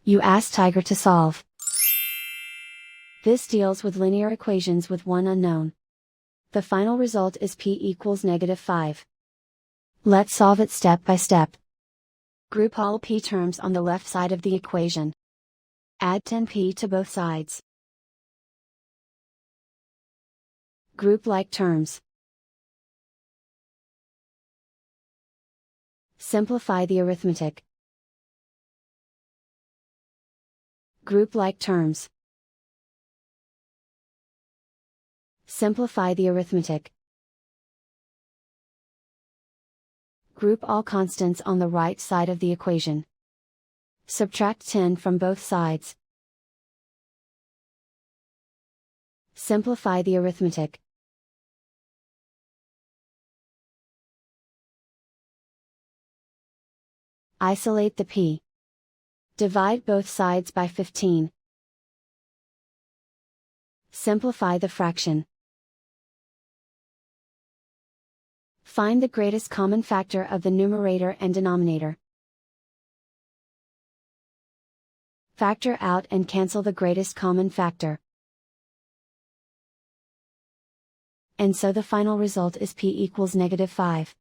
You ask Tiger to solve. This deals with linear equations with one unknown. The final result is p equals -5. Let's solve it step by step. Group all p terms on the left side of the equation. Add 10p to both sides. Group like terms. Simplify the arithmetic. Group like terms. Simplify the arithmetic. Group all constants on the right side of the equation. Subtract 10 from both sides. Simplify the arithmetic. Isolate the p. Divide both sides by 15. Simplify the fraction. Find the greatest common factor of the numerator and denominator. Factor out and cancel the greatest common factor. And so the final result is p equals -5.